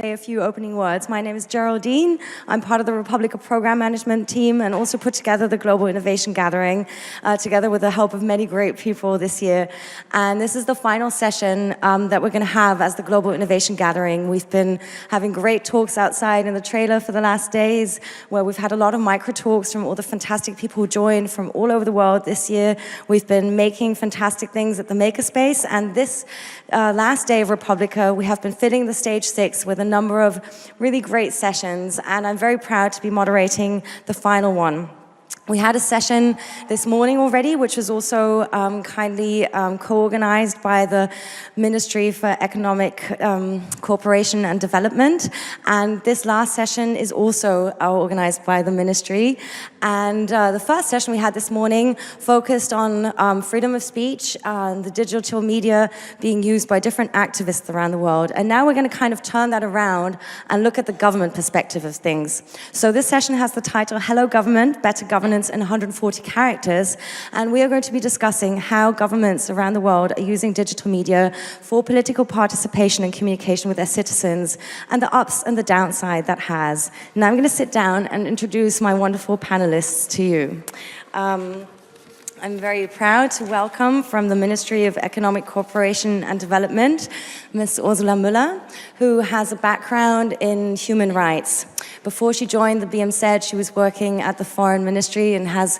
say a few opening words. My name is Geraldine. I'm part of the Republica program management team and also put together the Global Innovation Gathering together with the help of many great people this year. And this is the final session that we're going to have as the Global Innovation Gathering. We've been having great talks outside in the trailer for the last days, where we've had a lot of micro talks from all the fantastic people who joined from all over the world this year. We've been making fantastic things at the Makerspace, and this last day of Republica, we have been filling the stage 6 with a number of really great sessions, and I'm very proud to be moderating the final one. We had a session this morning already, which was also kindly co-organized by the Ministry for Economic Cooperation and Development. And this last session is also organized by the ministry. And the first session we had this morning focused on freedom of speech, the digital media being used by different activists around the world. And now we're going to kind of turn that around and look at the government perspective of things. So this session has the title, Hello Government, Better Governance in 140 characters, and we are going to be discussing how governments around the world are using digital media for political participation and communication with their citizens, and the ups and the downside that has. Now I'm going to sit down and introduce my wonderful panelists to you. I'm very proud to welcome from the Ministry of Economic Cooperation and Development, Ms. Ursula Müller, who has a background in human rights. Before she joined the BMZ, she was working at the Foreign Ministry and has,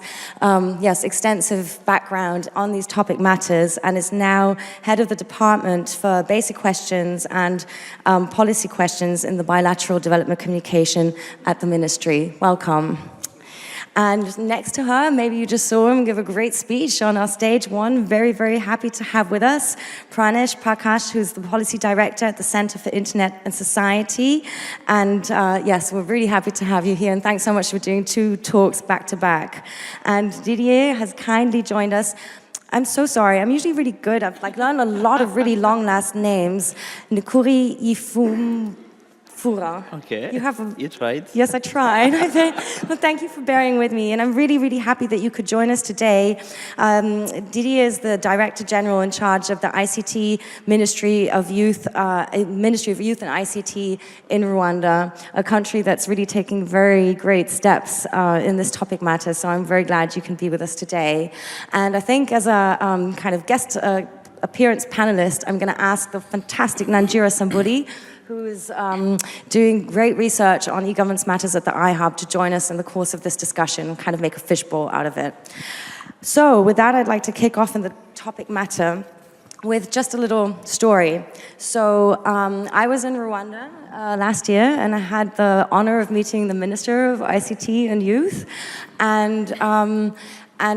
extensive background on these topic matters, and is now head of the Department for Basic Questions and Policy Questions in the Bilateral Development Communication at the Ministry. Welcome. And next to her, maybe you just saw him give a great speech on our stage one. Very, very happy to have with us Pranesh Prakash, who's the Policy Director at the Center for Internet and Society. And yes, we're really happy to have you here. And thanks so much for doing 2 talks back to back. And Didier has kindly joined us. I'm so sorry, I'm usually really good. I've learned a lot of really long last names. Nkuri Ifum. Okay, you tried. Yes, I tried. Well, thank you for bearing with me, and I'm really, really happy that you could join us today. Didier is the Director General in charge of the ICT Ministry of Youth and ICT in Rwanda, a country that's really taking very great steps in this topic matter, so I'm very glad you can be with us today. And I think as a kind of guest appearance panelist, I'm going to ask the fantastic Nanjira Samburi, who's doing great research on e-governance matters at the iHub, to join us in the course of this discussion and kind of make a fishbowl out of it. So with that, I'd like to kick off in the topic matter with just a little story. So I was in Rwanda last year, and I had the honor of meeting the Minister of ICT and Youth, and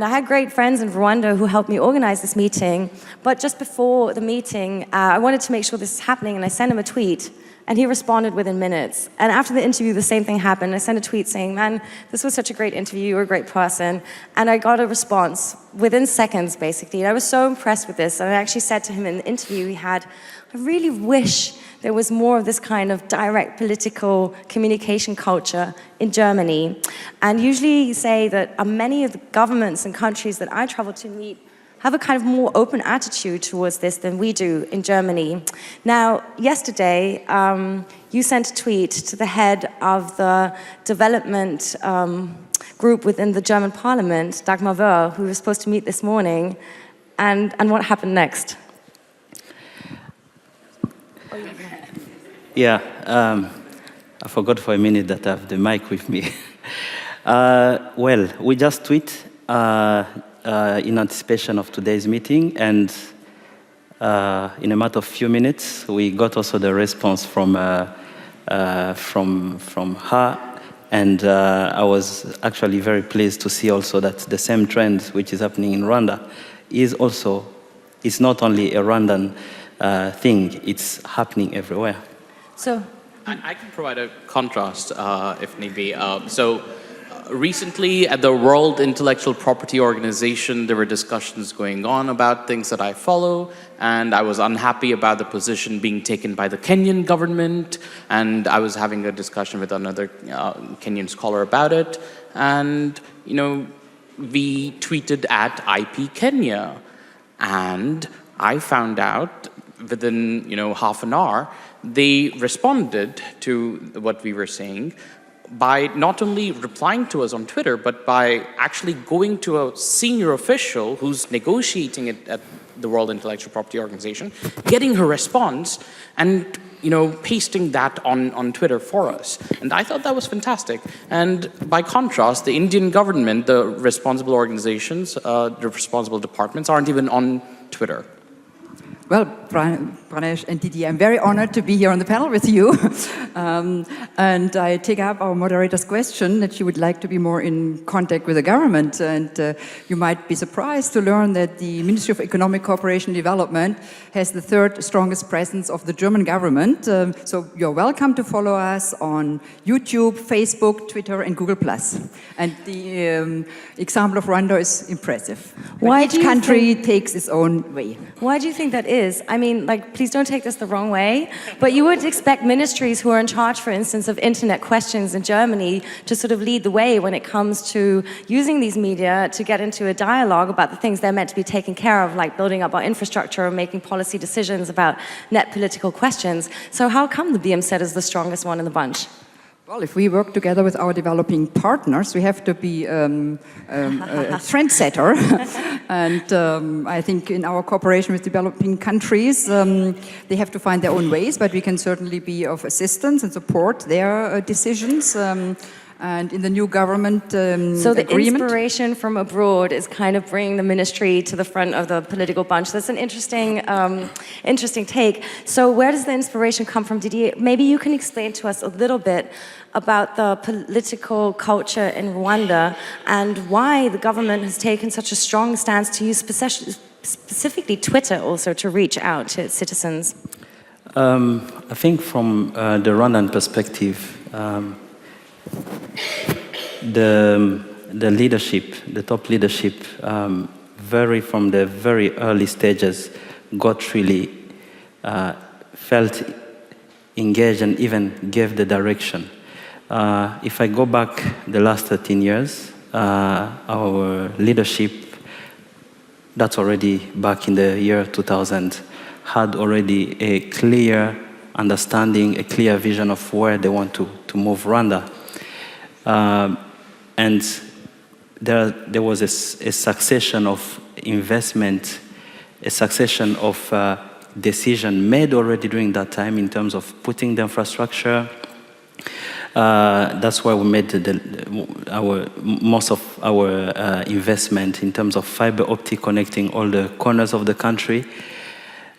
I had great friends in Rwanda who helped me organize this meeting. But just before the meeting, I wanted to make sure this is happening, and I sent him a tweet, and he responded within minutes. And after the interview, the same thing happened. I sent a tweet saying, man, this was such a great interview, you were a great person. And I got a response within seconds, basically. And I was so impressed with this. And I actually said to him in the interview he had, I really wish there was more of this kind of direct political communication culture in Germany. And usually you say that many of the governments and countries that I travel to meet have a kind of more open attitude towards this than we do in Germany. Now, yesterday, you sent a tweet to the head of the development group within the German parliament, Dagmar Wörl, who was supposed to meet this morning. And what happened next? Yeah, I forgot for a minute that I have the mic with me. Well, we just tweet in anticipation of today's meeting, and in a matter of few minutes, we got also the response from her, and I was actually very pleased to see also that the same trend which is happening in Rwanda is not only a Rwandan thing, it's happening everywhere. So I can provide a contrast if need be. Recently at the World Intellectual Property Organization, there were discussions going on about things that I follow, and I was unhappy about the position being taken by the Kenyan government, and I was having a discussion with another Kenyan scholar about it, and we tweeted at IP Kenya, and I found out within half an hour they responded to what we were saying by not only replying to us on Twitter, but by actually going to a senior official who's negotiating it at the World Intellectual Property Organization, getting her response, and pasting that on Twitter for us. And I thought that was fantastic. And by contrast, the Indian government, the responsible organizations, the responsible departments aren't even on Twitter. Well, Pranesh and Didier, I'm very honored to be here on the panel with you. And I take up our moderator's question that she would like to be more in contact with the government. And you might be surprised to learn that the Ministry of Economic Cooperation and Development has the third strongest presence of the German government. So you're welcome to follow us on YouTube, Facebook, Twitter, and Google+. And the example of Rwanda is impressive. Why each country takes its own way. Why do you think that is? I mean, please don't take this the wrong way, but you would expect ministries who are in charge, for instance, of internet questions in Germany to sort of lead the way when it comes to using these media to get into a dialogue about the things they're meant to be taking care of, like building up our infrastructure or making policy decisions about net political questions. So how come the BMZ is the strongest one in the bunch? Well, if we work together with our developing partners, we have to be a trendsetter. And I think in our cooperation with developing countries, they have to find their own ways, but we can certainly be of assistance and support their decisions. And in the new government so the agreement, inspiration from abroad is kind of bringing the ministry to the front of the political bunch. That's an interesting, interesting take. So where does the inspiration come from, Didier? Maybe you can explain to us a little bit about the political culture in Rwanda and why the government has taken such a strong stance to use specifically Twitter also to reach out to its citizens. I think from the Rwandan perspective, the leadership, the top leadership, from the very early stages, got really felt engaged and even gave the direction. If I go back the last 13 years, our leadership, that's already back in the year 2000, had already a clear understanding, a clear vision of where they want to move Rwanda. And there was a succession of investment, a succession of decision made already during that time in terms of putting the infrastructure. That's why we made most of our investment in terms of fiber optic connecting all the corners of the country,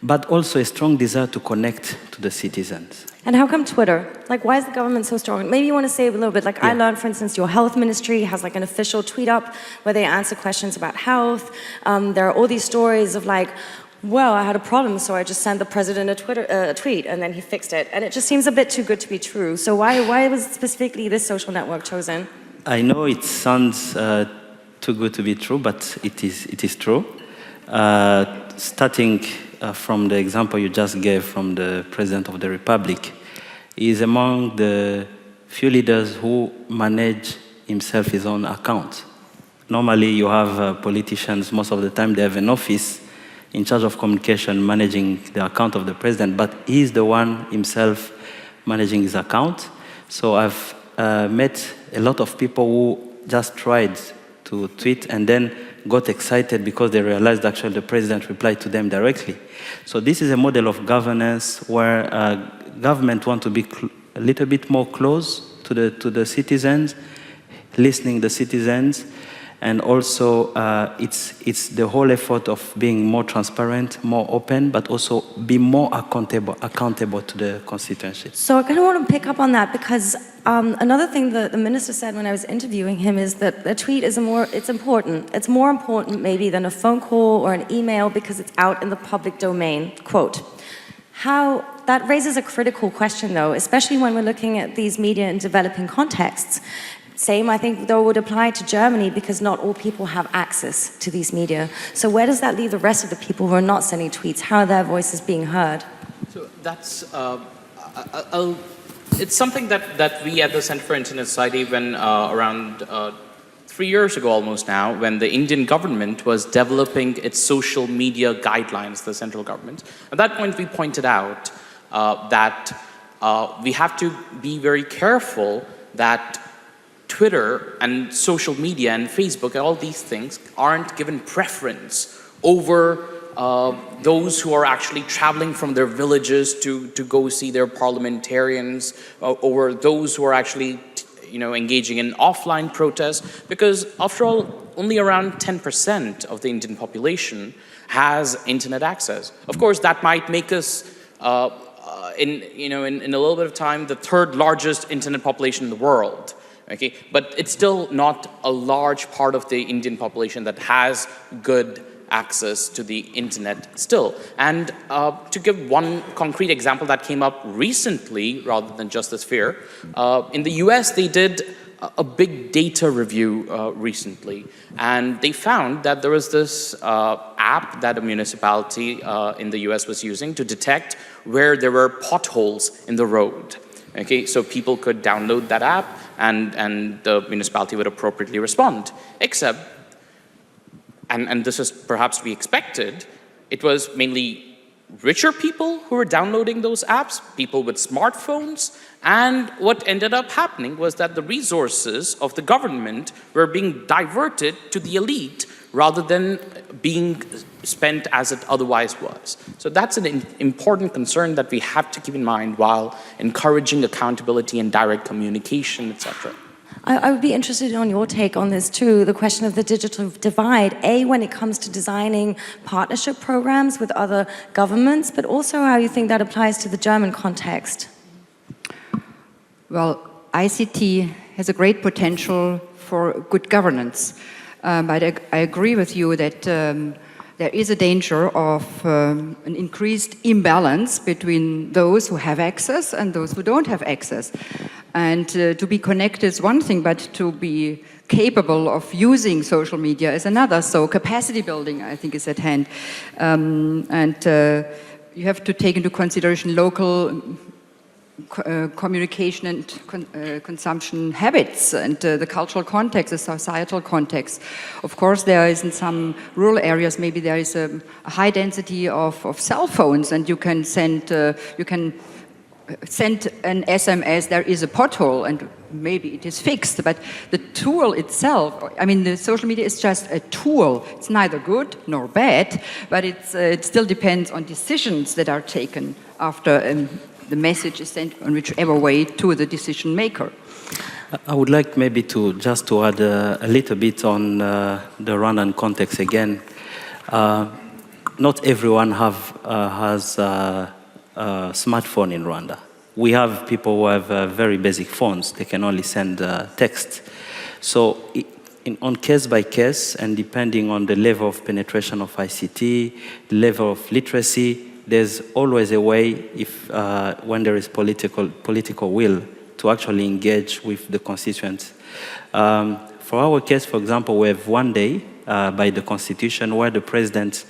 but also a strong desire to connect to the citizens. And how come Twitter? Why is the government so strong? Maybe you want to say a little bit, I learned, for instance, your health ministry has an official tweet up where they answer questions about health. There are all these stories of well, I had a problem, so I just sent the president a tweet, and then he fixed it. And it just seems a bit too good to be true. So why was specifically this social network chosen? I know it sounds too good to be true, but it is true. Starting from the example you just gave from the President of the Republic, he is among the few leaders who manage himself his own account. Normally you have politicians, most of the time they have an office in charge of communication managing the account of the president, but he's the one himself managing his account. So I've met a lot of people who just tried to tweet and then got excited because they realized actually the president replied to them directly. So this is a model of governance where government want to be a little bit more close to the citizens, listening to the citizens, and also it's the whole effort of being more transparent, more open, but also be more accountable to the constituency. So I kind of want to pick up on that because another thing that the minister said when I was interviewing him is that a tweet is it's important. It's more important maybe than a phone call or an email because it's out in the public domain, quote. That raises a critical question though, especially when we're looking at these media in developing contexts. Same, I think, though, would apply to Germany because not all people have access to these media. So where does that leave the rest of the people who are not sending tweets? How are their voices being heard? So that's, it's something that we at the Center for Internet Society, when around 3 years ago almost now, when the Indian government was developing its social media guidelines, the central government, at that point we pointed out that we have to be very careful that Twitter and social media and Facebook and all these things aren't given preference over those who are actually traveling from their villages to go see their parliamentarians, over those who are actually engaging in offline protests, because after all, only around 10% of the Indian population has internet access. Of course, that might make us, in a little bit of time, the third largest internet population in the world. Okay, but it's still not a large part of the Indian population that has good access to the internet still. And to give one concrete example that came up recently, rather than just this fear, in the US they did a big data review recently, and they found that there was this app that a municipality in the US was using to detect where there were potholes in the road. Okay, so people could download that app and the municipality would appropriately respond. Except, and this is perhaps to be expected, it was mainly richer people who were downloading those apps, people with smartphones, and what ended up happening was that the resources of the government were being diverted to the elite rather than being spent as it otherwise was. So that's an important concern that we have to keep in mind while encouraging accountability and direct communication, etc. I would be interested on your take on this too, the question of the digital divide, when it comes to designing partnership programs with other governments, but also how you think that applies to the German context. Well, ICT has a great potential for good governance, but I agree with you that there is a danger of an increased imbalance between those who have access and those who don't have access. And to be connected is one thing, but to be capable of using social media is another. So capacity building, I think, is at hand. You have to take into consideration local communication and consumption habits and the cultural context, the societal context. Of course, there is in some rural areas, maybe there is a high density of cell phones, and you can send an SMS, there is a pothole, and maybe it is fixed, but the tool itself, I mean, the social media is just a tool. It's neither good nor bad, but it still depends on decisions that are taken after the message is sent on whichever way to the decision maker. I would like maybe to add a little bit on the Rwandan context again. Not everyone has a smartphone in Rwanda. We have people who have very basic phones. They can only send text. So on case by case, and depending on the level of penetration of ICT, the level of literacy, there's always a way, if when there is political will, to actually engage with the constituents. For our case, for example, we have one day by the Constitution where the president,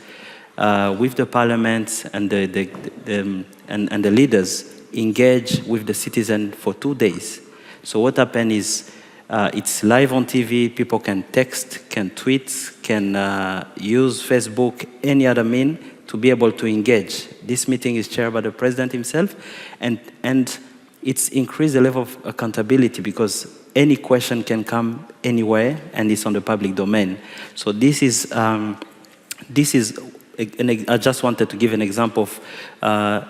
with the parliament and the leaders, engage with the citizen for 2 days. So what happened is it's live on TV. People can text, can tweet, can use Facebook, any other mean to be able to engage. This meeting is chaired by the president himself, and it's increased the level of accountability because any question can come anywhere and it's on the public domain. So this is I just wanted to give an example of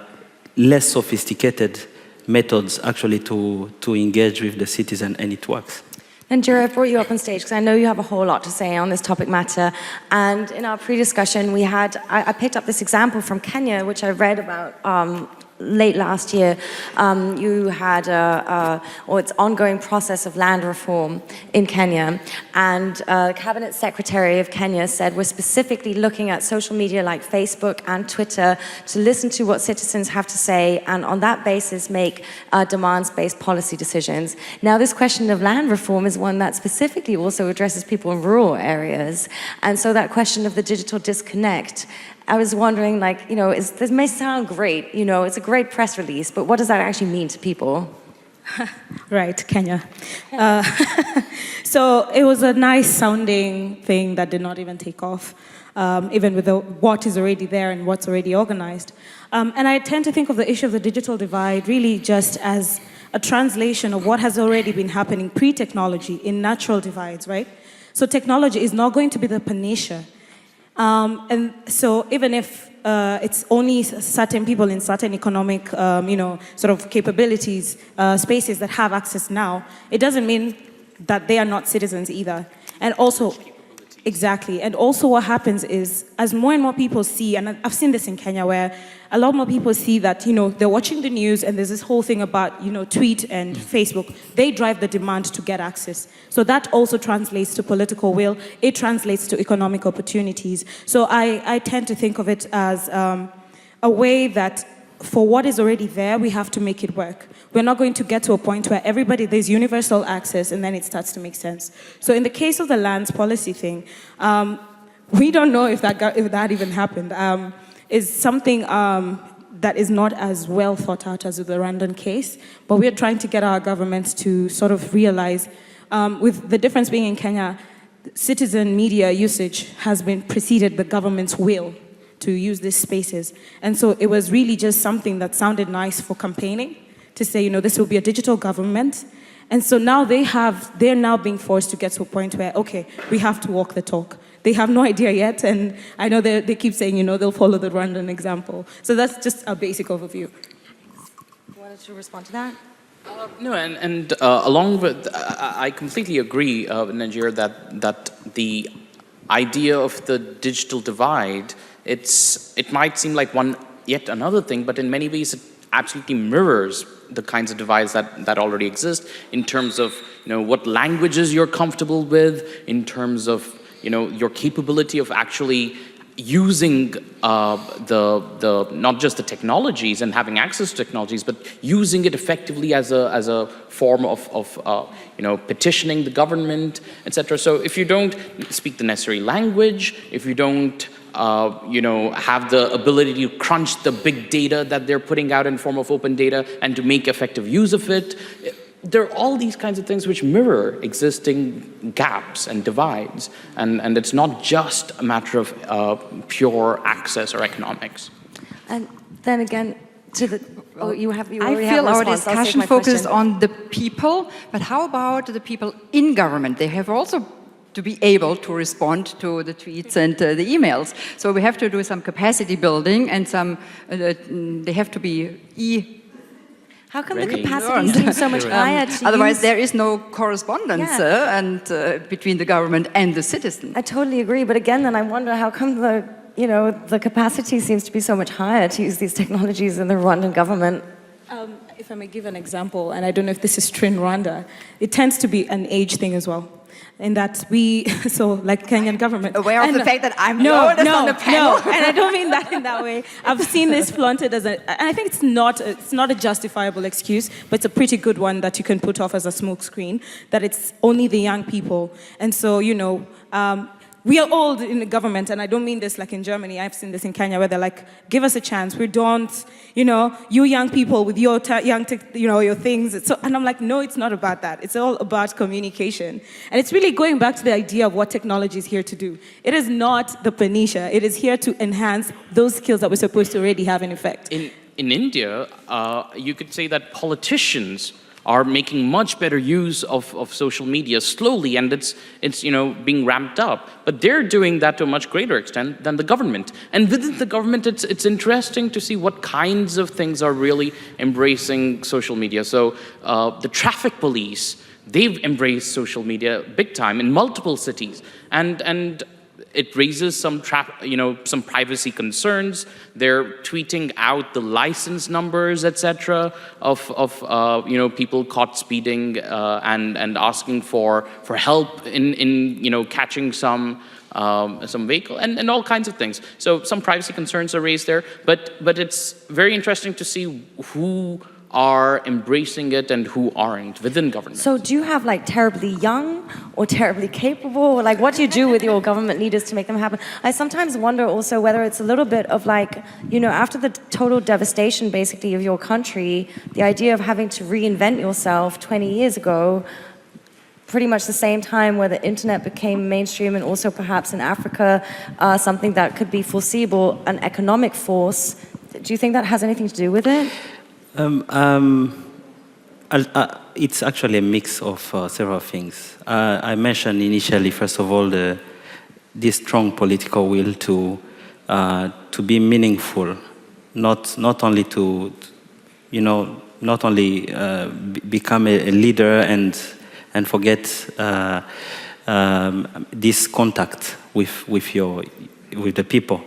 less sophisticated methods actually to engage with the citizen, and it works. And Jira, I brought you up on stage because I know you have a whole lot to say on this topic matter. And in our pre-discussion, I picked up this example from Kenya, which I read about late last year. You had its ongoing process of land reform in Kenya. And the Cabinet Secretary of Kenya said we're specifically looking at social media like Facebook and Twitter to listen to what citizens have to say and on that basis make demands-based policy decisions. Now this question of land reform is one that specifically also addresses people in rural areas. And so that question of the digital disconnect, I was wondering, this may sound great, it's a great press release, but what does that actually mean to people? Right, Kenya. So it was a nice sounding thing that did not even take off, even with what is already there and what's already organized. And I tend to think of the issue of the digital divide really just as a translation of what has already been happening pre-technology in natural divides, right? So technology is not going to be the panacea. And so even if it's only certain people in certain economic, sort of capabilities, spaces that have access now, it doesn't mean that they are not citizens either. And also, exactly. And also what happens is, as more and more people see, and I've seen this in Kenya, where a lot more people see that, they're watching the news and there's this whole thing about, tweet and Facebook. They drive the demand to get access. So that also translates to political will. It translates to economic opportunities. So I tend to think of it as a way that for what is already there, we have to make it work. We're not going to get to a point where there's universal access and then it starts to make sense. So in the case of the lands policy thing, we don't know if that even happened. Is something that is not as well thought out as the Rwandan case, but we are trying to get our governments to sort of realize, with the difference being in Kenya, citizen media usage has been preceded the government's will to use these spaces. And so it was really just something that sounded nice for campaigning, to say, this will be a digital government. And so now they're now being forced to get to a point where, okay, we have to walk the talk. They have no idea yet, and I know they keep saying, they'll follow the Rwandan example. So that's just a basic overview. You wanted to respond to that? No, and along with, I completely agree, Nigeria, that the idea of the digital divide, it might seem like yet another thing, but in many ways it absolutely mirrors the kinds of divides that already exist in terms of what languages you're comfortable with, in terms of your capability of actually using not just the technologies and having access to technologies, but using it effectively as a form of petitioning the government, etc. So if you don't speak the necessary language, if you don't have the ability to crunch the big data that they're putting out in form of open data and to make effective use of it, there are all these kinds of things which mirror existing gaps and divides, and it's not just a matter of pure access or economics. And then again, I feel our discussion focused on the people, but how about the people in government? They have also to be able to respond to the tweets and the emails. So we have to do some capacity building and they have to be How come the capacity seems so much higher to otherwise there is no correspondence between the government and the citizen. I totally agree, but again, then I wonder how come the capacity seems to be so much higher to use these technologies in the Rwandan government. If I may give an example, and I don't know if this is true in Rwanda, it tends to be an age thing as well. In that like Kenyan government. Aware of the fact that I'm the oldest on the panel. No, and I don't mean that in that way. I've seen this flaunted and I think it's not a justifiable excuse, but it's a pretty good one that you can put off as a smokescreen, that it's only the young people. And so, we are old in the government, and I don't mean this like in Germany. I've seen this in Kenya where they're like, give us a chance. We don't, you young people with your your things. And I'm like, no, it's not about that. It's all about communication. And it's really going back to the idea of what technology is here to do. It is not the panacea. It is here to enhance those skills that we're supposed to already have in effect. In India, you could say that politicians are making much better use of social media slowly, and it's being ramped up. But they're doing that to a much greater extent than the government. And within the government, it's interesting to see what kinds of things are really embracing social media. So the traffic police, they've embraced social media big time in multiple cities, and it raises some privacy concerns. They're tweeting out the license numbers, etc., of people caught speeding and asking for help in catching some vehicle and all kinds of things. So some privacy concerns are raised there, but it's very interesting to see who are embracing it and who aren't within government. So do you have like terribly young or terribly capable? Like what do you do with your government leaders to make them happen? I sometimes wonder also whether it's a little bit of like, you know, after the total devastation basically of your country, the idea of having to reinvent yourself 20 years ago, pretty much the same time where the internet became mainstream and also perhaps in Africa, something that could be foreseeable, an economic force. Do you think that has anything to do with it? It's actually a mix of several things. I mentioned initially, first of all, this strong political will to be meaningful, not only to, you know, not only become a leader and forget this contact with the people.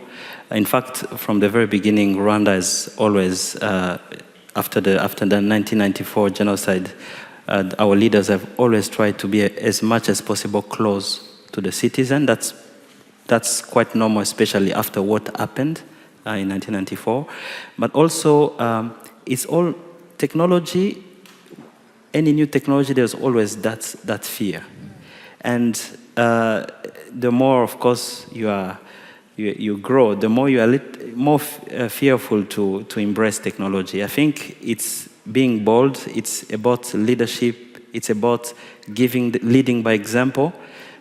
In fact, from the very beginning, Rwanda has always, after the 1994 genocide, our leaders have always tried to be as much as possible close to the citizen. That's quite normal, especially after what happened in 1994. But also, it's all technology. Any new technology, there's always that fear. And the more, of course, you grow, the more you are more fearful to embrace technology. I think it's being bold, it's about leadership, it's about leading by example.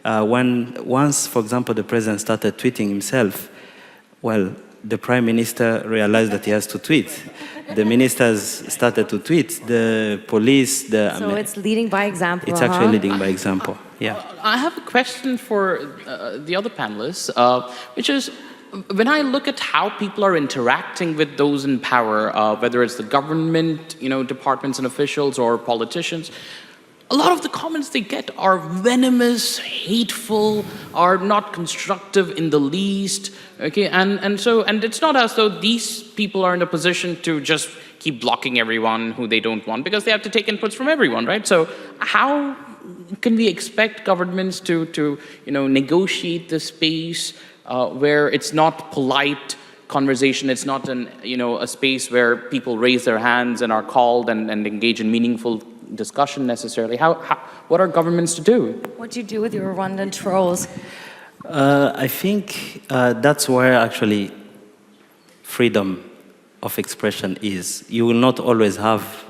Once, for example, the president started tweeting himself, well, the prime minister realized that he has to tweet. The ministers started to tweet. The police, So it's leading by example. It's actually leading by example. Yeah. I have a question for the other panelists, which is, when I look at how people are interacting with those in power, whether it's the government, you know, departments and officials or politicians, a lot of the comments they get are venomous, hateful, are not constructive in the least. Okay, and it's not as though these people are in a position to just keep blocking everyone who they don't want, because they have to take inputs from everyone, right? So how can we expect governments to you know, negotiate the space where it's not polite conversation, it's not a space where people raise their hands and are called and engage in meaningful discussion necessarily? What are governments to do? What do you do with your Rwandan trolls? I think that's where actually freedom of expression is. You will not always have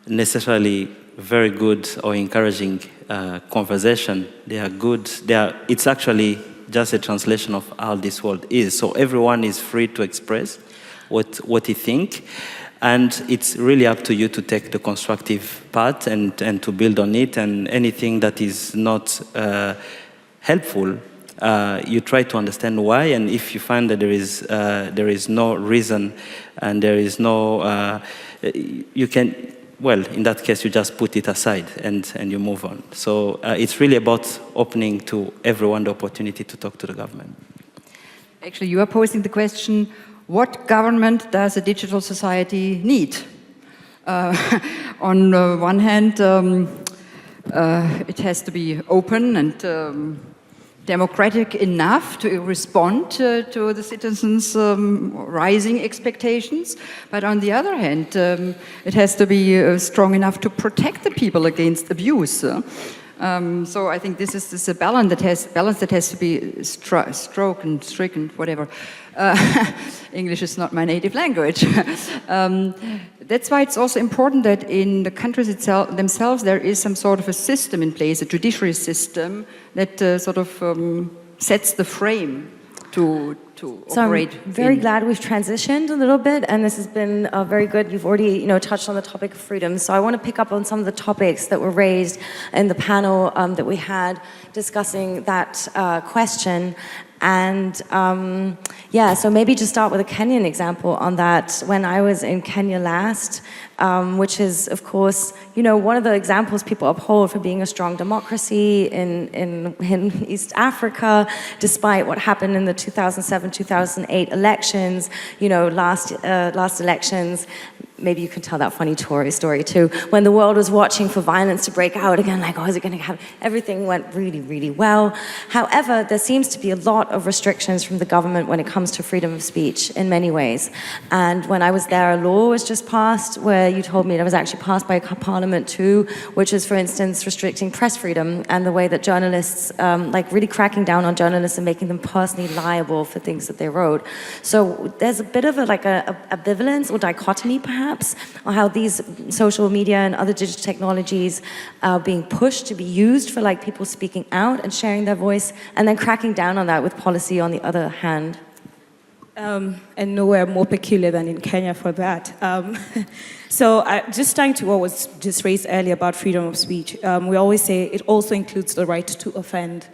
necessarily very good or encouraging conversation. They are good. It's actually just a translation of how this world is. So everyone is free to express what he thinks. And it's really up to you to take the constructive part and to build on it. And anything that is not helpful, you try to understand why. And if you find that there is no reason and there is no, you can, well, in that case, you just put it aside and you move on. So it's really about opening to everyone the opportunity to talk to the government. Actually, you are posing the question, what government does a digital society need? On one hand, it has to be open and democratic enough to respond to the citizens' rising expectations. But on the other hand, it has to be strong enough to protect the people against abuse. So I think this is a balance that has to be stricken, whatever. English is not my native language. That's why it's also important that in the countries themselves there is some sort of a system in place, a judiciary system that sort of sets the frame to operate. I'm very glad we've transitioned a little bit, and this has been very good. You've already, touched on the topic of freedom. So I want to pick up on some of the topics that were raised in the panel that we had discussing that question. And so maybe just start with a Kenyan example on that. When I was in Kenya last, which is, of course, one of the examples people uphold for being a strong democracy in East Africa, despite what happened in the 2007-2008 elections, last elections, maybe you can tell that funny Tory story too. When the world was watching for violence to break out again, like, oh, is it going to happen? Everything went really, really well. However, there seems to be a lot of restrictions from the government when it comes to freedom of speech in many ways. And when I was there, a law was just passed where you told me it was actually passed by Parliament too, which is, for instance, restricting press freedom and the way that journalists, like really cracking down on journalists and making them personally liable for things that they wrote. So there's a bit of a ambivalence or dichotomy, perhaps, or how these social media and other digital technologies are being pushed to be used for like people speaking out and sharing their voice, and then cracking down on that with policy on the other hand. And nowhere more peculiar than in Kenya for that. So just tying to what was just raised earlier about freedom of speech, we always say it also includes the right to offend,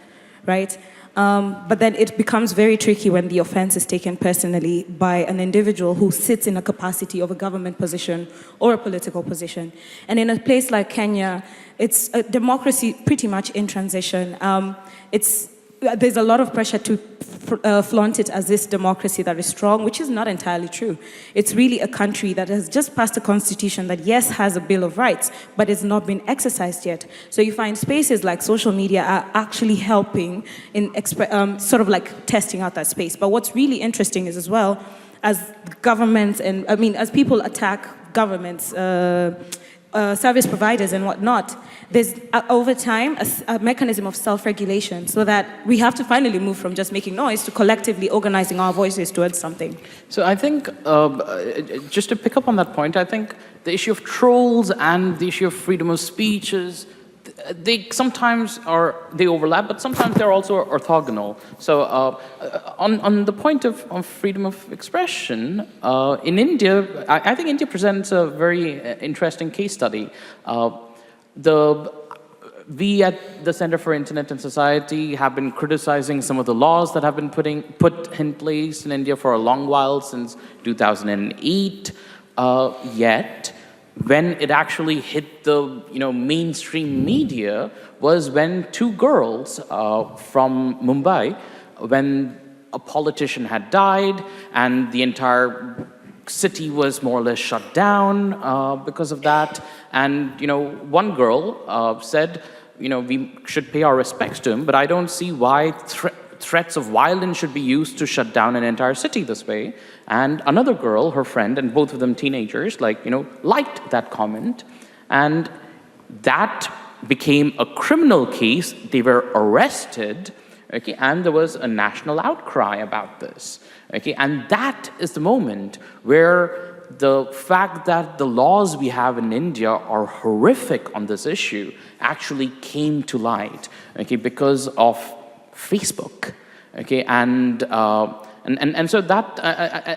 right? But then it becomes very tricky when the offense is taken personally by an individual who sits in a capacity of a government position or a political position. And in a place like Kenya, it's a democracy pretty much in transition. There's a lot of pressure to flaunt it as this democracy that is strong, which is not entirely true. It's really a country that has just passed a constitution that, yes, has a Bill of Rights, but it's not been exercised yet. So you find spaces like social media are actually helping in sort of like testing out that space. But what's really interesting is as well, as governments and, as people attack governments, service providers and whatnot, there's over time a mechanism of self-regulation so that we have to finally move from just making noise to collectively organizing our voices towards something. So I think, just to pick up on that point, I think the issue of trolls and the issue of freedom of speech is, they sometimes they overlap, but sometimes they're also orthogonal. So on the point of freedom of expression, in India, I think India presents a very interesting case study. We at the Center for Internet and Society have been criticizing some of the laws that have been put in place in India for a long while, since 2008, yet when it actually hit the mainstream media was when two girls from Mumbai, when a politician had died and the entire city was more or less shut down because of that. And one girl said, we should pay our respects to him, but I don't see why threats of violence should be used to shut down an entire city this way. And another girl, her friend, and both of them teenagers, liked that comment. And that became a criminal case. They were arrested, okay, and there was a national outcry about this. Okay, and that is the moment where the fact that the laws we have in India are horrific on this issue actually came to light, okay, because of Facebook, okay, and so that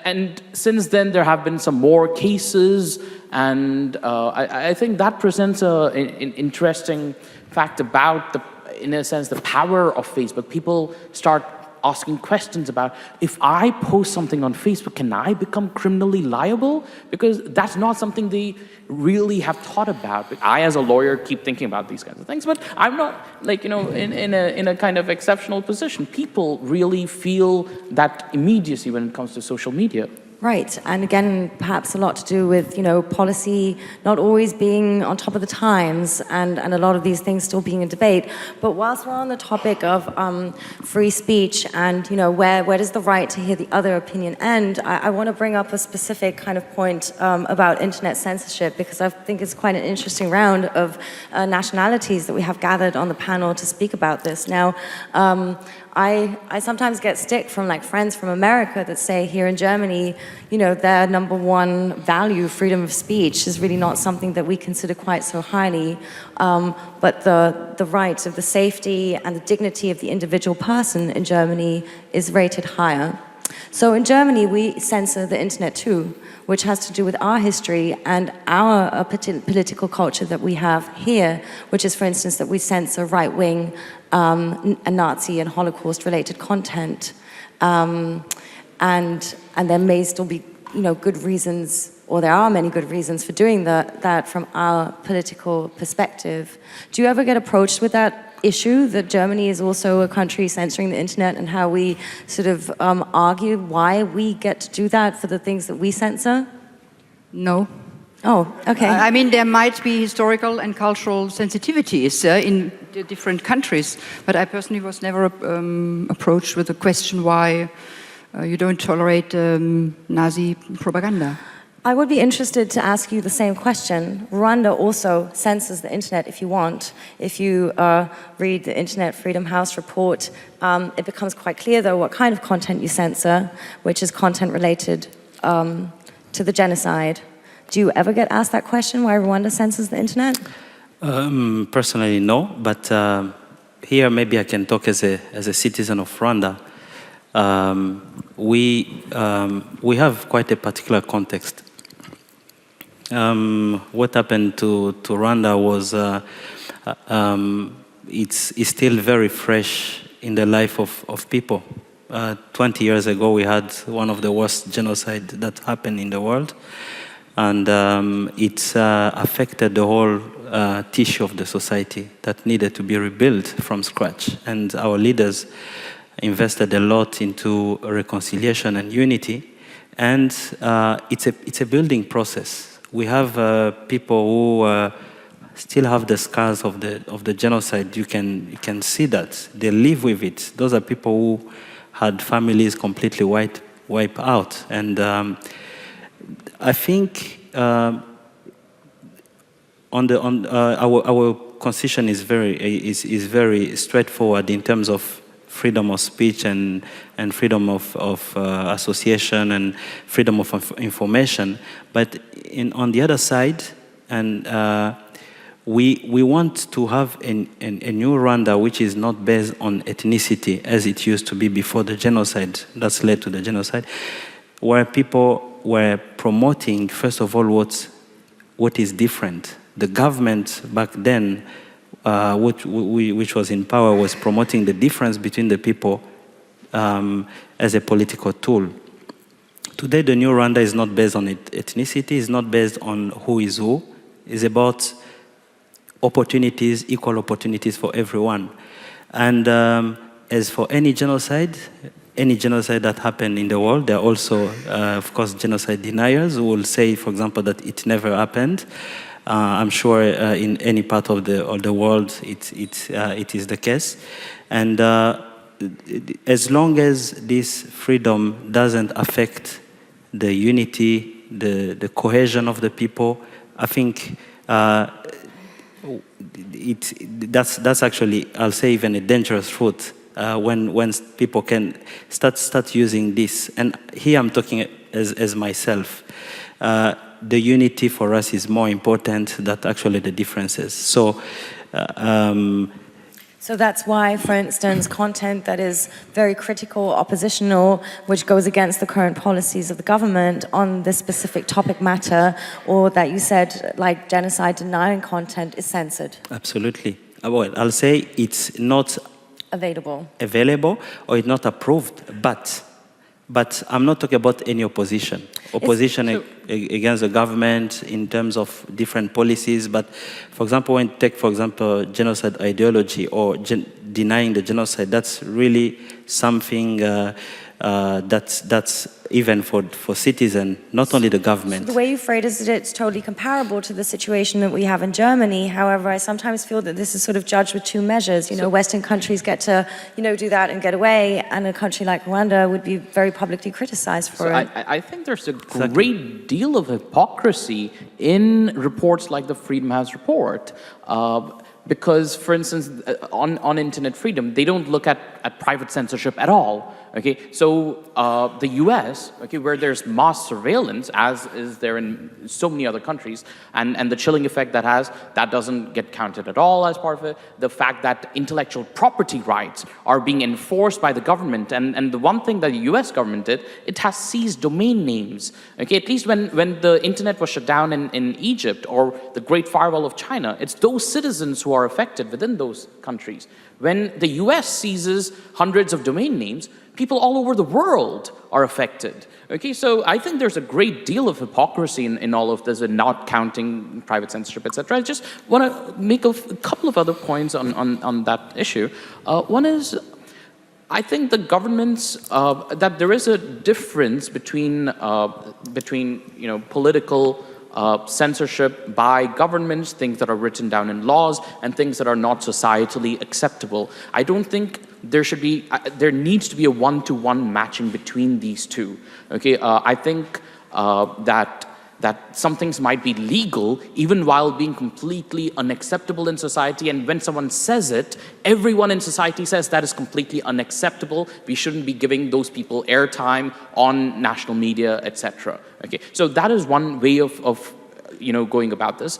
and since then there have been some more cases, and I think that presents an interesting fact about in a sense, the power of Facebook. People start asking questions about, if I post something on Facebook, can I become criminally liable? Because that's not something they really have thought about. I, as a lawyer, keep thinking about these kinds of things, but I'm not in a kind of exceptional position. People really feel that immediacy when it comes to social media. Right, and again, perhaps a lot to do with, policy not always being on top of the times, and a lot of these things still being in debate. But whilst we're on the topic of free speech and, where does the right to hear the other opinion end, I want to bring up a specific kind of point about internet censorship, because I think it's quite an interesting round of nationalities that we have gathered on the panel to speak about this. Now, I sometimes get stick from friends from America that say here in Germany, their number one value, freedom of speech, is really not something that we consider quite so highly, but the right of the safety and the dignity of the individual person in Germany is rated higher. So in Germany, we censor the internet too, which has to do with our history and our political culture that we have here, which is, for instance, that we censor right-wing Nazi and Holocaust-related content. And there may still be, good reasons, or there are many good reasons for doing that from our political perspective. Do you ever get approached with that issue, that Germany is also a country censoring the internet, and how we sort of argue why we get to do that for the things that we censor? No. Oh, okay. I mean, there might be historical and cultural sensitivities in the different countries, but I personally was never approached with the question why you don't tolerate Nazi propaganda. I would be interested to ask you the same question. Rwanda also censors the internet if you want. If you read the Internet Freedom House report, it becomes quite clear, though, what kind of content you censor, which is content related to the genocide. Do you ever get asked that question, why Rwanda censors the internet? Personally, no, but here maybe I can talk as a citizen of Rwanda. We have quite a particular context. What happened to Rwanda was it's still very fresh in the life of people. 20 years ago, we had one of the worst genocide that happened in the world, and it's affected the whole tissue of the society that needed to be rebuilt from scratch. And our leaders invested a lot into reconciliation and unity, and it's a building process. We have people who still have the scars of the genocide. You can see that they live with it. Those are people who had families completely wiped out, and I think our constitution is very straightforward in terms of freedom of speech and freedom of association and freedom of information. But on the other side, and we want to have a new Rwanda which is not based on ethnicity as it used to be before the genocide that's led to the genocide, where people were promoting, first of all, what is different. The government back then, which was in power, was promoting the difference between the people as a political tool. Today, the new Rwanda is not based on ethnicity, it's not based on who is who. It's about opportunities, equal opportunities for everyone. And as for any genocide that happened in the world, there are also, of course, genocide deniers who will say, for example, that it never happened. I'm sure in any part of the world it is the case. And as long as this freedom doesn't affect the unity, the cohesion of the people, I think that's actually, I'll say, even a dangerous route when people can start using this. And here I'm talking as myself. The unity for us is more important than actually the differences. So that's why, for instance, content that is very critical, oppositional, which goes against the current policies of the government on this specific topic matter, or that you said, like genocide denying content, is censored. Absolutely. Well, I'll say it's not available or it's not approved, but I'm not talking about any opposition. Opposition against the government in terms of different policies. But, for example, when you take, for example, genocide ideology or denying the genocide, that's really something that's even for citizens, not only the government. So the way you phrase it, it's totally comparable to the situation that we have in Germany. However, I sometimes feel that this is sort of judged with two measures. You know, Western countries get to, do that and get away, and a country like Rwanda would be very publicly criticized for it. I think there's a great deal of hypocrisy in reports like the Freedom House report. Because, for instance, on internet freedom, they don't look at private censorship at all. Okay, so the US, okay, where there's mass surveillance, as is there in so many other countries, and the chilling effect that doesn't get counted at all as part of it. The fact that intellectual property rights are being enforced by the government, and the one thing that the US government did, it has seized domain names. Okay, at least when the internet was shut down in Egypt or the Great Firewall of China, it's those citizens who are affected within those countries. When the US seizes hundreds of domain names, people all over the world are affected. Okay, so I think there's a great deal of hypocrisy in all of this and not counting private censorship, etc. I just want to make a couple of other points on that issue. One is, I think the governments, that there is a difference between political censorship by governments, things that are written down in laws, and things that are not societally acceptable. I don't think there should be, there needs to be a one-to-one matching between these two. Okay, I think that some things might be legal even while being completely unacceptable in society, and when someone says it, everyone in society says that is completely unacceptable. We shouldn't be giving those people airtime on national media, etc. Okay, so that is one way of going about this,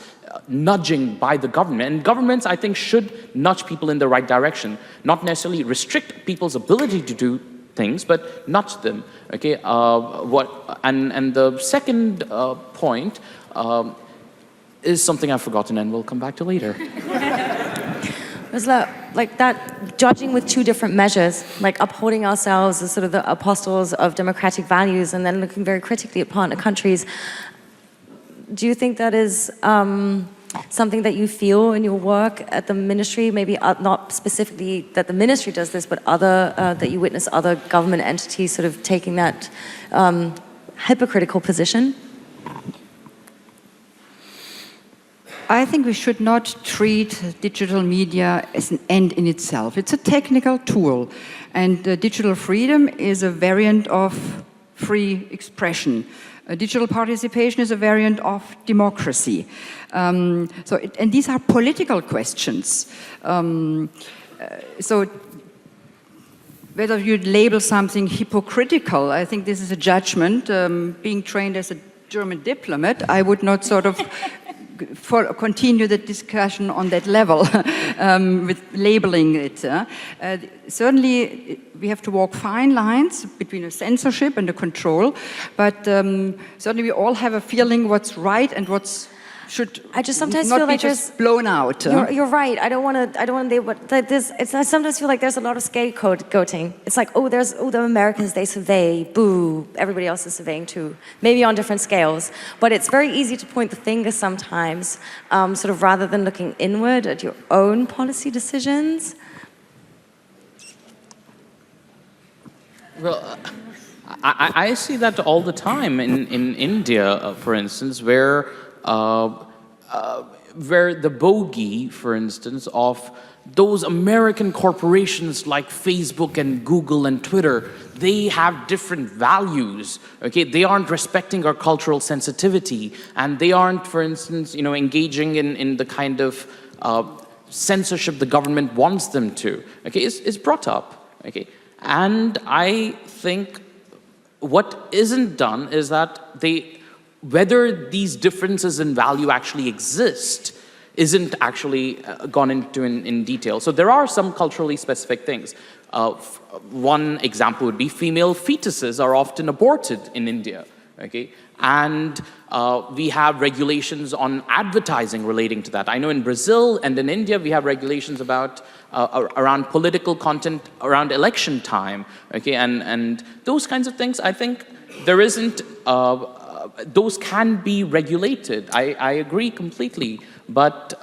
nudging by the government. And governments, I think, should nudge people in the right direction, not necessarily restrict people's ability to do things, but nudge them. Okay, and the second point is something I've forgotten and we'll come back to later. There's like that judging with two different measures, like upholding ourselves as sort of the apostles of democratic values and then looking very critically at partner countries. Do you think that is something that you feel in your work at the ministry, maybe not specifically that the ministry does this, but that you witness other government entities sort of taking that hypocritical position? I think we should not treat digital media as an end in itself. It's a technical tool, and digital freedom is a variant of free expression. Digital participation is a variant of democracy. And these are political questions. So whether you label something hypocritical, I think this is a judgment. Being trained as a German diplomat, I would not sort of continue the discussion on that level with labeling it. Certainly, we have to walk fine lines between a censorship and a control, but certainly we all have a feeling what's right and what's I just sometimes not feel be like just blown out. You're right. I don't want to. But I sometimes feel like there's a lot of scapegoating. It's like, the Americans, they survey, boo. Everybody else is surveying too. Maybe on different scales. But it's very easy to point the finger sometimes, sort of rather than looking inward at your own policy decisions. Well, I see that all the time in India, for instance, where the bogey, for instance, of those American corporations like Facebook and Google and Twitter, they have different values, okay? They aren't respecting our cultural sensitivity, and they aren't, for instance, engaging in the kind of censorship the government wants them to, okay? It's brought up, okay? And I think what isn't done is that whether these differences in value actually exist isn't actually gone into in detail. So there are some culturally specific things. One example would be female fetuses are often aborted in India, okay? And we have regulations on advertising relating to that. I know in Brazil and in India we have regulations about around political content around election time, okay? And those kinds of things, I think there isn't those can be regulated. I agree completely, but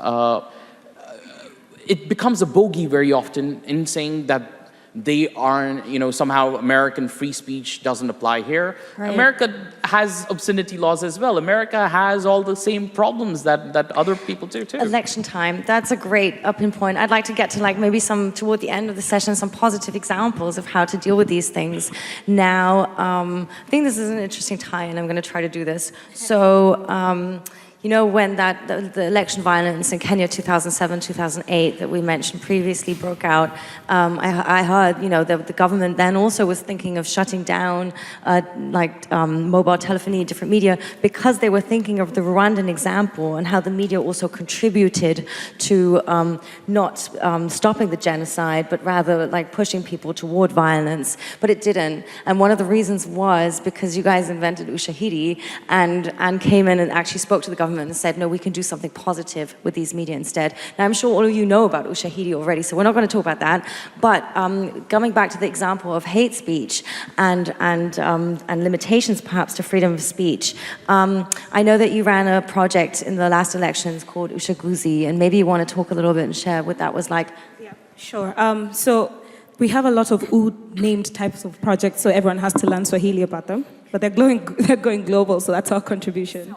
it becomes a bogey very often in saying that they aren't, somehow American free speech doesn't apply here. Right. America has obscenity laws as well. America has all the same problems that other people do too. Election time, that's a great up-in point. I'd like to get to maybe toward the end of the session, some positive examples of how to deal with these things. Now, I think this is an interesting tie-in. I'm going to try to do this. So, when the election violence in Kenya 2007, 2008 that we mentioned previously broke out, I heard, the government then also was thinking of shutting down mobile telephony, different media, because they were thinking of the Rwandan example and how the media also contributed to not stopping the genocide, but rather pushing people toward violence. But it didn't. And one of the reasons was because you guys invented Ushahidi and came in and actually spoke to the government and said, no, we can do something positive with these media instead. Now, I'm sure all of you know about Ushahidi already, so we're not going to talk about that. But coming back to the example of hate speech and limitations, perhaps, to freedom of speech, I know that you ran a project in the last elections called Ushaguzi, and maybe you want to talk a little bit and share what that was like. Yeah, sure. So we have a lot of named types of projects, so everyone has to learn Swahili about them. But they're going global, so that's our contribution.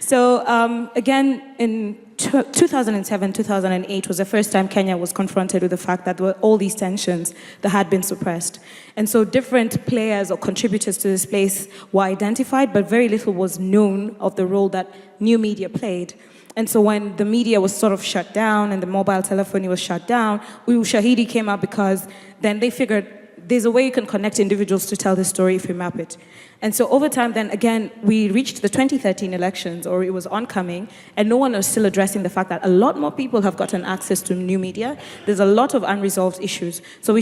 So again, in 2007, 2008 was the first time Kenya was confronted with the fact that there were all these tensions that had been suppressed. And so different players or contributors to this place were identified, but very little was known of the role that new media played. And so when the media was sort of shut down and the mobile telephony was shut down, Shahidi came up because then they figured there's a way you can connect individuals to tell the story if you map it. And so over time, then again, we reached the 2013 elections, or it was oncoming, and no one was still addressing the fact that a lot more people have gotten access to new media. There's a lot of unresolved issues. So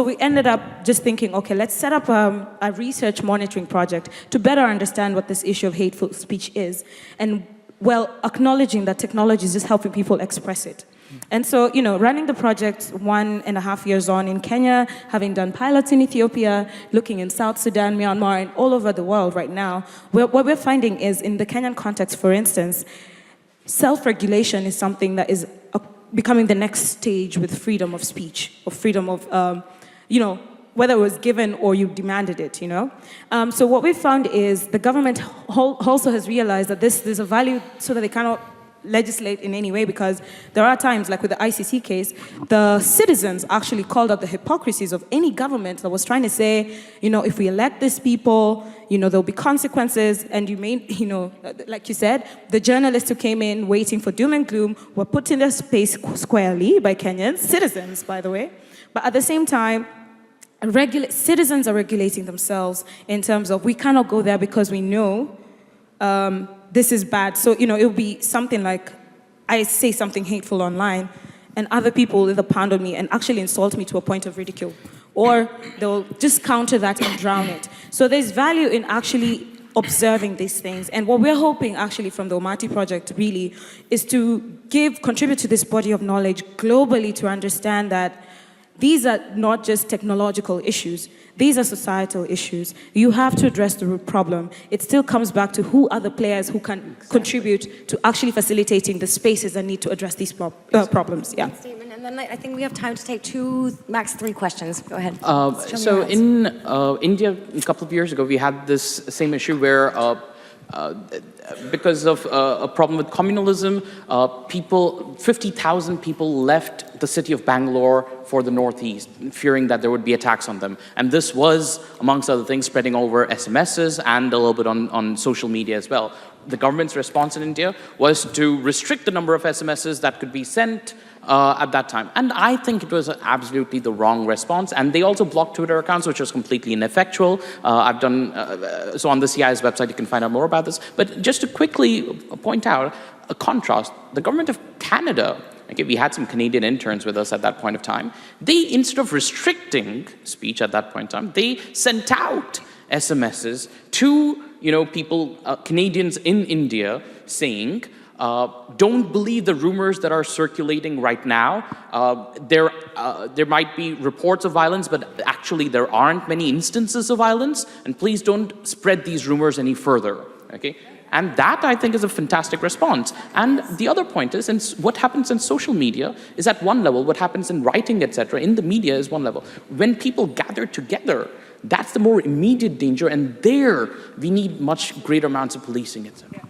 we ended up just thinking, okay, let's set up a research monitoring project to better understand what this issue of hateful speech is, and well, acknowledging that technology is just helping people express it. And so, running the project 1.5 years on in Kenya, having done pilots in Ethiopia, looking in South Sudan, Myanmar, and all over the world right now, what we're finding is, in the Kenyan context, for instance, self-regulation is something that is becoming the next stage with freedom of speech, or freedom of, whether it was given or you demanded it, So what we found is the government also has realized that there's a value so that they cannot legislate in any way, because there are times, like with the ICC case, the citizens actually called out the hypocrisies of any government that was trying to say, if we elect these people, there'll be consequences, and like you said, the journalists who came in waiting for doom and gloom were put in their space squarely by Kenyans, citizens, by the way, but at the same time, citizens are regulating themselves in terms of, we cannot go there because we know this is bad. So, it will be something like, I say something hateful online, and other people will either pound on me and actually insult me to a point of ridicule, or they'll just counter that and drown it. So there's value in actually observing these things. And what we're hoping actually from the Omati project really is to contribute to this body of knowledge globally, to understand that these are not just technological issues. These are societal issues. You have to address the root problem. It still comes back to who are the players who can contribute to actually facilitating the spaces that need to address these problems. Yeah. And then I think we have time to take 2, max 3 questions. Go ahead. So in India, a couple of years ago, we had this same issue where because of a problem with communalism, 50,000 people left the city of Bangalore for the northeast, fearing that there would be attacks on them. And this was, amongst other things, spreading over SMSs and a little bit on social media as well. The government's response in India was to restrict the number of SMSs that could be sent at that time. And I think it was absolutely the wrong response. And they also blocked Twitter accounts, which was completely ineffectual. I've done, so on the CI's website, you can find out more about this. But just to quickly point out a contrast, the government of Canada, okay, we had some Canadian interns with us at that point of time. They, instead of restricting speech at that point in time, they sent out SMSs to people, Canadians in India, saying, don't believe the rumors that are circulating right now. There might be reports of violence, but actually there aren't many instances of violence, and please don't spread these rumors any further, okay? And that, I think, is a fantastic response. And the other point is, what happens in social media is at one level, what happens in writing, etc., in the media is one level. When people gather together, that's the more immediate danger, and there we need much greater amounts of policing, etc.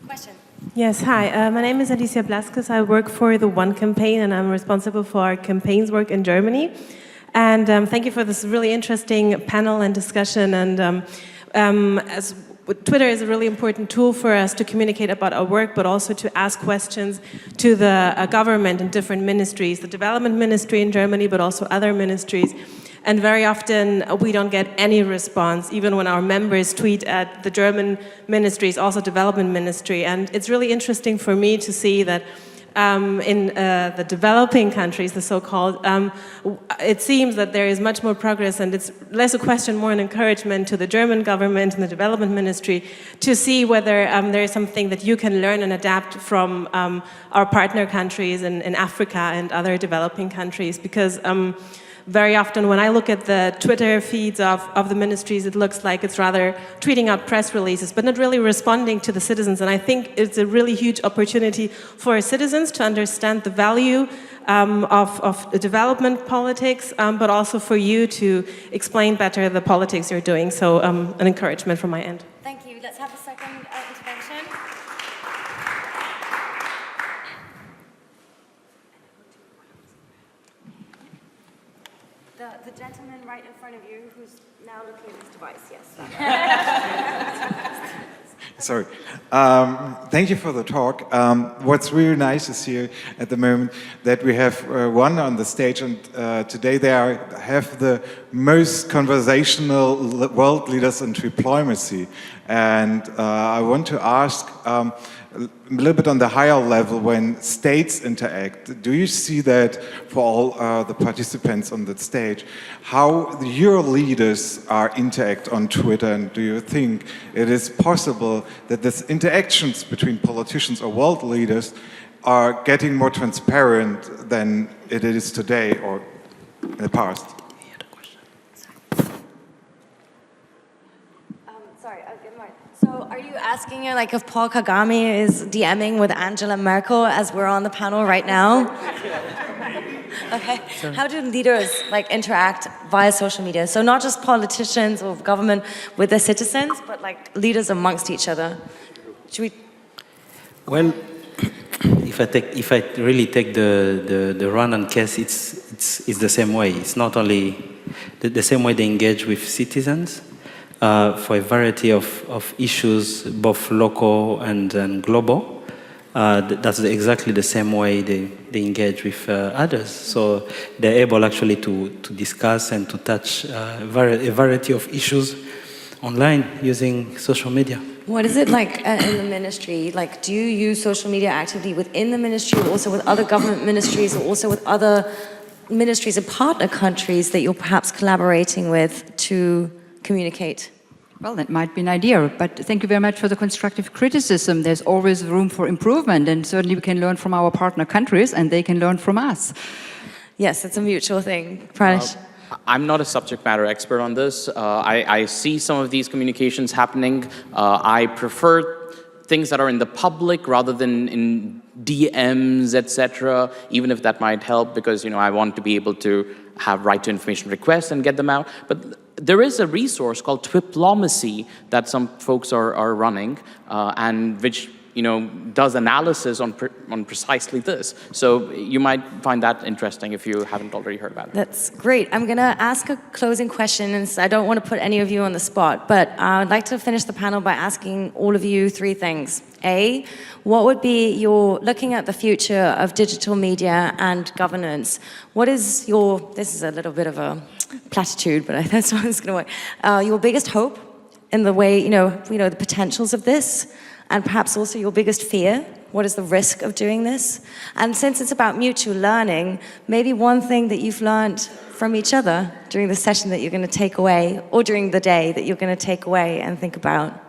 Question. Yes, hi. My name is Alicia Blasquez. I work for the One campaign, and I'm responsible for our campaigns work in Germany. And thank you for this really interesting panel and discussion. And as Twitter is a really important tool for us to communicate about our work, but also to ask questions to the government and different ministries, the development ministry in Germany, but also other ministries. And very often we don't get any response, even when our members tweet at the German ministries, also development ministry. And it's really interesting for me to see that in the developing countries, the so-called, it seems that there is much more progress, and it's less a question, more an encouragement to the German government and the development ministry to see whether there is something that you can learn and adapt from our partner countries in Africa and other developing countries, because very often when I look at the Twitter feeds of the ministries, it looks like it's rather tweeting out press releases, but not really responding to the citizens. And I think it's a really huge opportunity for citizens to understand the value of development politics, but also for you to explain better the politics you're doing. So an encouragement from my end. Thank you. Let's have a second. The gentleman right in front of you who's now looking at his device, yes. Sorry. Thank you for the talk. What's really nice is here at the moment that we have one on the stage, and today they have the most conversational world leaders in diplomacy. And I want to ask a little bit on the higher level, when states interact, do you see that for all the participants on that stage, how your leaders interact on Twitter, and do you think it is possible that these interactions between politicians or world leaders are getting more transparent than it is today or in the past? So are you asking like if Paul Kagame is DMing with Angela Merkel as we're on the panel right now? Okay. How do leaders like interact via social media? So not just politicians or government with their citizens, but like leaders amongst each other. Should we? Well, if I really take the Rwandan case, it's the same way. It's not only the same way they engage with citizens. For a variety of issues, both local and global. That's exactly the same way they engage with others. So they're able actually to discuss and to touch a variety of issues online using social media. What is it like in the ministry? Like, do you use social media actively within the ministry, or also with other government ministries, or also with other ministries of partner countries that you're perhaps collaborating with to communicate? Well, that might be an idea, but thank you very much for the constructive criticism. There's always room for improvement, and certainly we can learn from our partner countries, and they can learn from us. Yes, it's a mutual thing. Pranesh? I'm not a subject matter expert on this. I see some of these communications happening. I prefer things that are in the public rather than in DMs, etc., even if that might help, because I want to be able to have right to information requests and get them out. But there is a resource called Twiplomacy that some folks are running, and which does analysis on precisely this. So you might find that interesting if you haven't already heard about it. That's great. I'm going to ask a closing question, and I don't want to put any of you on the spot, but I'd like to finish the panel by asking all of you three things. A, what would be your, looking at the future of digital media and governance, what is your, this is a little bit of a platitude, but that's what it's going to work, your biggest hope in the way, the potentials of this, and perhaps also your biggest fear? What is the risk of doing this? And since it's about mutual learning, maybe one thing that you've learned from each other during the session that you're going to take away, or during the day that you're going to take away and think about.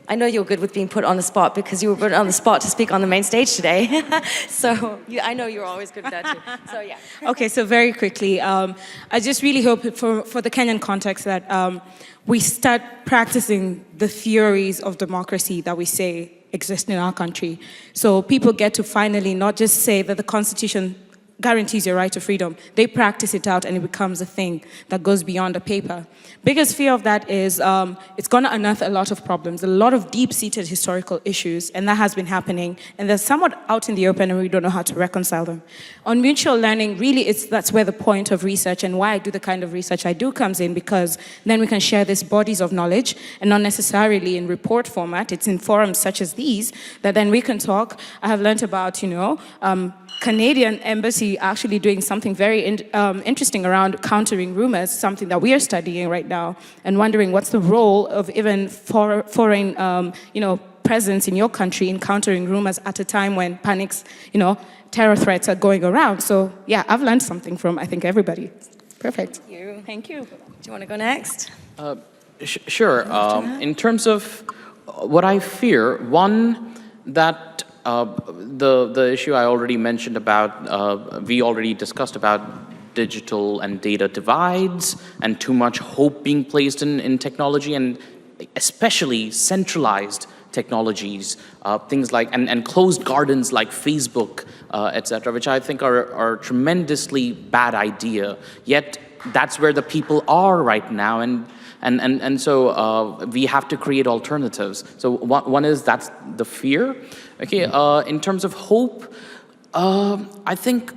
I know you're good with being put on the spot because you were put on the spot to speak on the main stage today. So I know you're always good at that too. So yeah. Okay, so very quickly, I just really hope for the Kenyan context that we start practicing the theories of democracy that we say exist in our country. So people get to finally not just say that the Constitution guarantees your right to freedom. They practice it out and it becomes a thing that goes beyond a paper. Biggest fear of that is it's going to unearth a lot of problems, a lot of deep-seated historical issues, and that has been happening, and they're somewhat out in the open and we don't know how to reconcile them. On mutual learning, really that's where the point of research and why I do the kind of research I do comes in, because then we can share these bodies of knowledge, and not necessarily in report format. It's in forums such as these that then we can talk. I have learned about, Canadian embassy actually doing something very interesting around countering rumors, something that we are studying right now, and wondering what's the role of even foreign, presence in your country in countering rumors at a time when panics, terror threats are going around. So yeah, I've learned something from, I think, everybody. Perfect. Thank you. Thank you. Do you want to go next? Sure. In terms of what I fear, one, that the issue I already mentioned about, we already discussed about digital and data divides and too much hope being placed in technology, and especially centralized technologies, things like, and closed gardens like Facebook, etc., which I think are a tremendously bad idea. Yet that's where the people are right now, and so we have to create alternatives. So one is that's the fear. Okay, in terms of hope, I think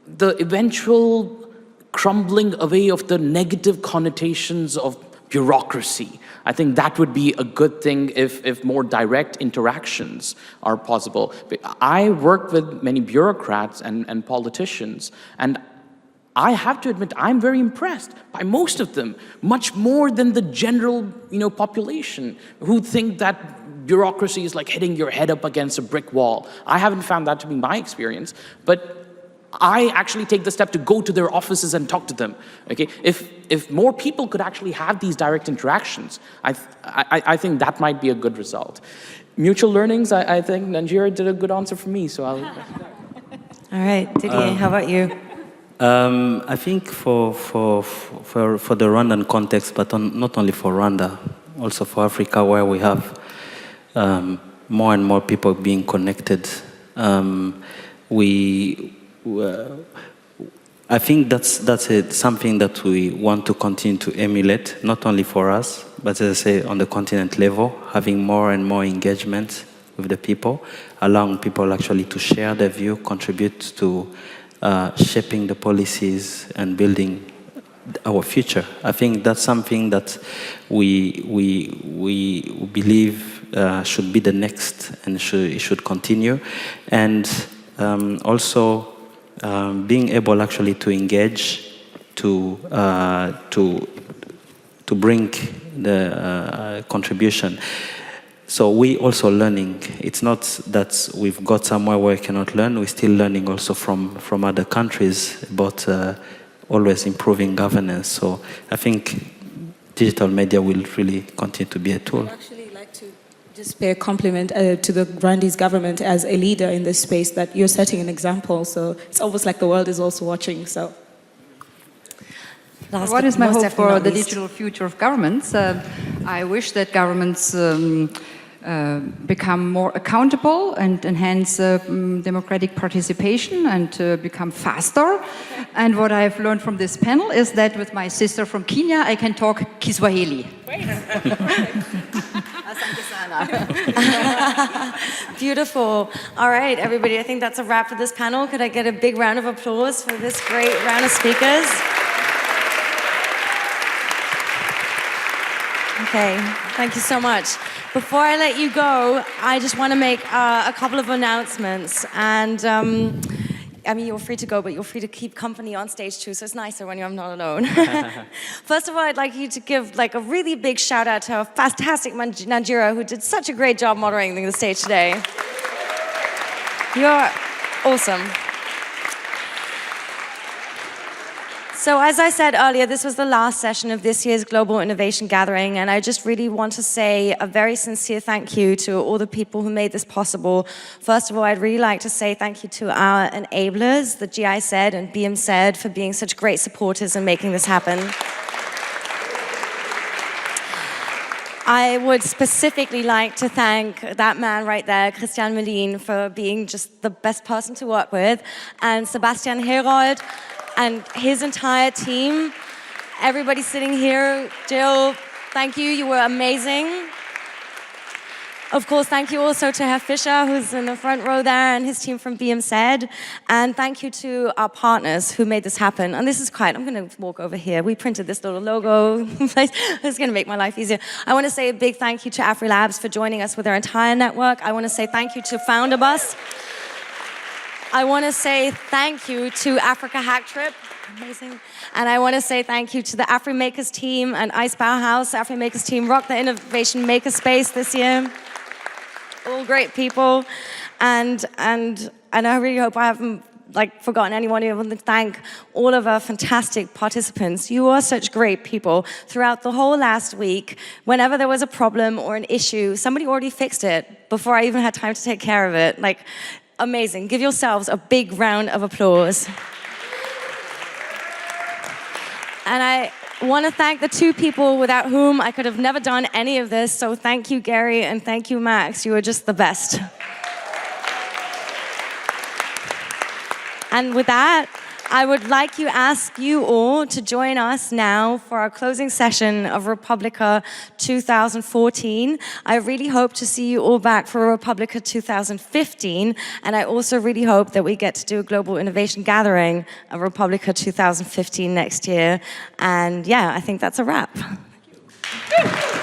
the eventual crumbling away of the negative connotations of bureaucracy. I think that would be a good thing if more direct interactions are possible. I work with many bureaucrats and politicians, and I have to admit, I'm very impressed by most of them, much more than the general, population who think that bureaucracy is like hitting your head up against a brick wall. I haven't found that to be my experience, but I actually take the step to go to their offices and talk to them. Okay, if more people could actually have these direct interactions, I think that might be a good result. Mutual learnings, I think Nigeria did a good answer for me, so I'll. All right, Didier, how about you? I think for the Rwandan context, but not only for Rwanda, also for Africa, where we have more and more people being connected, I think that's something that we want to continue to emulate, not only for us, but as I say, on the continent level, having more and more engagement with the people, allowing people actually to share their view, contribute to shaping the policies and building our future. I think that's something that we believe should be the next and should continue, and also being able actually to engage to bring the contribution. So we also learning. It's not that we've got somewhere where we cannot learn. We're still learning also from other countries about always improving governance. So I think digital media will really continue to be a tool. I'd actually like to just pay a compliment to the Rwandese government as a leader in this space, that you're setting an example. So it's almost like the world is also watching. So. What is my hope for the digital future of governments? I wish that governments become more accountable and enhance democratic participation and become faster. And what I've learned from this panel is that with my sister from Kenya, I can talk Kiswahili. Beautiful. All right, everybody, I think that's a wrap for this panel. Could I get a big round of applause for this great round of speakers? Okay, thank you so much. Before I let you go, I just want to make a couple of announcements. And I mean, you're free to go, but you're free to keep company on stage too, so it's nicer when you're not alone. First of all, I'd like you to give a really big shout out to our fantastic Nigeria, who did such a great job moderating the stage today. You're awesome. So as I said earlier, this was the last session of this year's Global Innovation Gathering, and I just really want to say a very sincere thank you to all the people who made this possible. First of all, I'd really like to say thank you to our enablers, the GIZ and BMZ, for being such great supporters and making this happen. I would specifically like to thank that man right there, Christian Melin, for being just the best person to work with, and Sebastian Herold, and his entire team. Everybody sitting here, Jill, thank you, you were amazing. Of course, thank you also to Herr Fischer, who's in the front row there, and his team from BMZ. And thank you to our partners who made this happen. And this is quite, I'm gonna walk over here. We printed this little logo. It's gonna make my life easier. I wanna say a big thank you to AfriLabs for joining us with their entire network. I wanna say thank you to Founderbus. I want to say thank you to Africa Hack Trip, amazing. And I want to say thank you to the AfriMakers team and Ice Powerhouse. AfriMakers team rocked the Innovation Makerspace this year. All great people. And I really hope I haven't forgotten anyone. I want to thank all of our fantastic participants. You are such great people. Throughout the whole last week, whenever there was a problem or an issue, somebody already fixed it before I even had time to take care of it. Amazing. Give yourselves a big round of applause. And I want to thank the two people without whom I could have never done any of this. So thank you, Gary, and thank you, Max. You are just the best. And with that, I would like to ask you all to join us now for our closing session of Republica 2014. I really hope to see you all back for Republica 2015, and I also really hope that we get to do a global innovation gathering of Republica 2015 next year. And yeah, I think that's a wrap. Thank you.